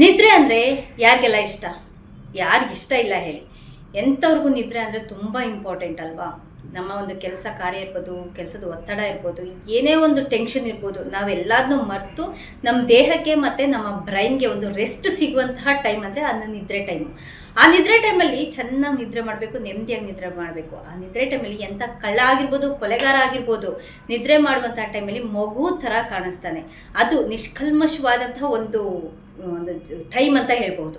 ನಿದ್ರೆ ಅಂದರೆ ಯಾರಿಗೆಲ್ಲ ಇಷ್ಟ? ಯಾರಿಗಿಷ್ಟ ಇಲ್ಲ ಹೇಳಿ? ಎಂಥವ್ರಿಗೂ ನಿದ್ರೆ ಅಂದರೆ ತುಂಬ ಇಂಪಾರ್ಟೆಂಟ್ ಅಲ್ವಾ? ನಮ್ಮ ಒಂದು ಕೆಲಸ ಕಾರ್ಯ ಇರ್ಬೋದು, ಕೆಲಸದ ಒತ್ತಡ ಇರ್ಬೋದು, ಏನೇ ಒಂದು ಟೆನ್ಷನ್ ಇರ್ಬೋದು, ನಾವೆಲ್ಲದನ್ನೂ ಮರೆತು ನಮ್ಮ ದೇಹಕ್ಕೆ ಮತ್ತು ನಮ್ಮ ಬ್ರೈನ್ಗೆ ಒಂದು ರೆಸ್ಟ್ ಸಿಗುವಂತಹ ಟೈಮ್ ಅಂದರೆ ಅದು ನಿದ್ರೆ ಟೈಮು. ಆ ನಿದ್ರೆ ಟೈಮಲ್ಲಿ ಚೆನ್ನಾಗಿ ನಿದ್ರೆ ಮಾಡಬೇಕು, ನೆಮ್ಮದಿಯಾಗಿ ನಿದ್ರೆ ಮಾಡಬೇಕು. ಆ ನಿದ್ರೆ ಟೈಮಲ್ಲಿ ಎಂಥ ಕಳ್ಳ ಆಗಿರ್ಬೋದು, ಕೊಲೆಗಾರ ಆಗಿರ್ಬೋದು, ನಿದ್ರೆ ಮಾಡುವಂಥ ಟೈಮಲ್ಲಿ ಮಗು ಥರ ಕಾಣಿಸ್ತಾನೆ. ಅದು ನಿಷ್ಕಲ್ಮಶವಾದಂಥ ಒಂದು ಟೈಮ್ ಅಂತ ಹೇಳ್ಬೋದು.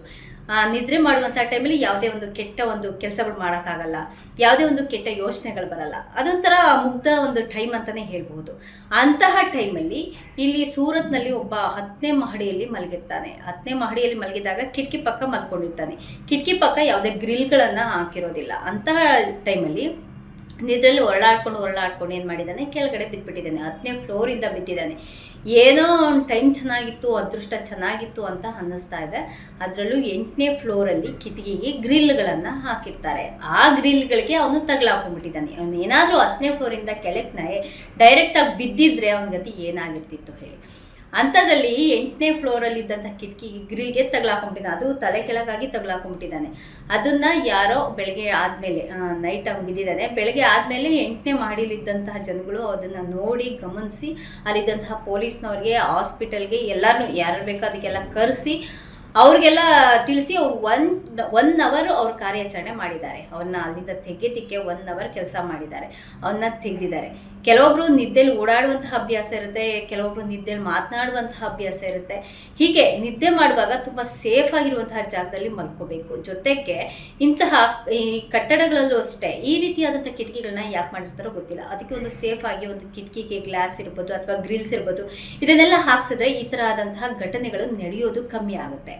ನಿದ್ರೆ ಮಾಡುವಂಥ ಟೈಮಲ್ಲಿ ಯಾವುದೇ ಒಂದು ಕೆಟ್ಟ ಒಂದು ಕೆಲಸಗಳು ಮಾಡೋಕ್ಕಾಗಲ್ಲ, ಯಾವುದೇ ಒಂದು ಕೆಟ್ಟ ಯೋಚನೆಗಳು ಬರಲ್ಲ. ಅದೊಂಥರ ಮುಗ್ಧ ಒಂದು ಟೈಮ್ ಅಂತಲೇ ಹೇಳ್ಬೋದು. ಅಂತಹ ಟೈಮಲ್ಲಿ ಇಲ್ಲಿ ಸೂರತ್ನಲ್ಲಿ ಒಬ್ಬ 10ನೇ ಮಹಡಿಯಲ್ಲಿ ಮಲಗಿರ್ತಾನೆ. 10ನೇ ಮಹಡಿಯಲ್ಲಿ ಮಲಗಿದಾಗ ಕಿಟಕಿ ಪಕ್ಕ ಮಲ್ಕೊಂಡಿರ್ತಾನೆ. ಕಿಟಕಿ ಪಕ್ಕ ಯಾವುದೇ ಗ್ರಿಲ್ಗಳನ್ನು ಹಾಕಿರೋದಿಲ್ಲ. ಅಂತಹ ಟೈಮಲ್ಲಿ ನಿದ್ರೆಯಲ್ಲಿ ಹೊರಳಾಡ್ಕೊಂಡು ಏನು ಮಾಡಿದ್ದಾನೆ, ಕೆಳಗಡೆ ಬಿದ್ದುಬಿಟ್ಟಿದ್ದಾನೆ. 10ನೇ ಫ್ಲೋರಿಂದ ಬಿದ್ದಿದ್ದಾನೆ. ಏನೋ ಒಂದು ಟೈಮ್ ಚೆನ್ನಾಗಿತ್ತು, ಅದೃಷ್ಟ ಚೆನ್ನಾಗಿತ್ತು ಅಂತ ಅನ್ನಿಸ್ತಾ ಇದೆ. ಅದರಲ್ಲೂ 8ನೇ ಫ್ಲೋರಲ್ಲಿ ಕಿಟಕಿಗೆ ಗ್ರಿಲ್ಗಳನ್ನು ಹಾಕಿರ್ತಾರೆ. ಆ ಗ್ರಿಲ್ಗಳಿಗೆ ಅವನು ತಗಲಾಕೊಂಡ್ಬಿಟ್ಟಿದ್ದಾನೆ. ಅವನು ಏನಾದರೂ 10ನೇ ಫ್ಲೋರಿಂದ ಕೆಳಗೆ ಡೈರೆಕ್ಟಾಗಿ ಬಿದ್ದಿದ್ರೆ ಅವನ ಗತಿ ಏನಾಗಿರ್ತಿತ್ತು ಹೇಳಿ? ಅಂಥದ್ರಲ್ಲಿ 8ನೇ ಫ್ಲೋರಲ್ಲಿದ್ದಂಥ ಕಿಟಕಿಗೆ ಗ್ರಿಲ್ಗೆ ತಗಲಾಕೊಂಡ್ಬಿಟ್ಟಿದ್ದಾನೆ. ಅದು ತಲೆ ಕೆಳಗಾಗಿ ತಗಲಾಕೊಂಡ್ಬಿಟ್ಟಿದ್ದಾನೆ. ಅದನ್ನು ಯಾರೋ ಬೆಳಗ್ಗೆ ಆದಮೇಲೆ ನೈಟಾಗಿ ಬಿದ್ದಿದ್ದಾನೆ. ಬೆಳಗ್ಗೆ ಆದಮೇಲೆ 8ನೇ ಮಹಡಿಲಿದ್ದಂತಹ ಜನಗಳು ಅದನ್ನು ನೋಡಿ ಗಮನಿಸಿ ಅಲ್ಲಿದ್ದಂತಹ ಪೊಲೀಸ್ನವ್ರಿಗೆ, ಹಾಸ್ಪಿಟಲ್ಗೆ ಎಲ್ಲರೂ ಯಾರು ಬೇಕೋ ಅದಕ್ಕೆಲ್ಲ ಕರೆಸಿ ಅವ್ರಿಗೆಲ್ಲ ತಿಳಿಸಿ ಅವ್ರು ಒನ್ ಅವರ್ ಅವ್ರ ಕಾರ್ಯಾಚರಣೆ ಮಾಡಿದ್ದಾರೆ. ಅವನ್ನ ಅಲ್ಲಿಂದ ತೆಗೆದಿಕ್ಕೆ 1 ಅವರ್ ಕೆಲಸ ಮಾಡಿದ್ದಾರೆ. ಅವನ್ನ ತೆಗೆದಿದ್ದಾರೆ. ಕೆಲವೊಬ್ರು ನಿದ್ದೆಲಿ ಓಡಾಡುವಂತಹ ಅಭ್ಯಾಸ ಇರುತ್ತೆ, ಕೆಲವೊಬ್ರು ನಿದ್ದೆಲಿ ಮಾತನಾಡುವಂತಹ ಅಭ್ಯಾಸ ಇರುತ್ತೆ. ಹೀಗೆ ನಿದ್ದೆ ಮಾಡುವಾಗ ತುಂಬ ಸೇಫ್ ಆಗಿರುವಂತಹ ಜಾಗದಲ್ಲಿ ಮಲ್ಕೋಬೇಕು. ಜೊತೆಗೆ ಇಂತಹ ಈ ಕಟ್ಟಡಗಳಲ್ಲೂ ಅಷ್ಟೇ ಈ ರೀತಿಯಾದಂಥ ಕಿಟಕಿಗಳನ್ನ ಯಾಕೆ ಮಾಡಿರ್ತಾರೋ ಗೊತ್ತಿಲ್ಲ. ಅದಕ್ಕೆ ಒಂದು ಸೇಫ್ ಆಗಿ ಒಂದು ಕಿಟಕಿಗೆ ಗ್ಲಾಸ್ ಇರ್ಬೋದು ಅಥವಾ ಗ್ರಿಲ್ಸ್ ಇರ್ಬೋದು, ಇದನ್ನೆಲ್ಲ ಹಾಕ್ಸಿದ್ರೆ ಈ ಥರ ಆದಂತಹ ಘಟನೆಗಳು ನಡೆಯೋದು ಕಮ್ಮಿ ಆಗುತ್ತೆ.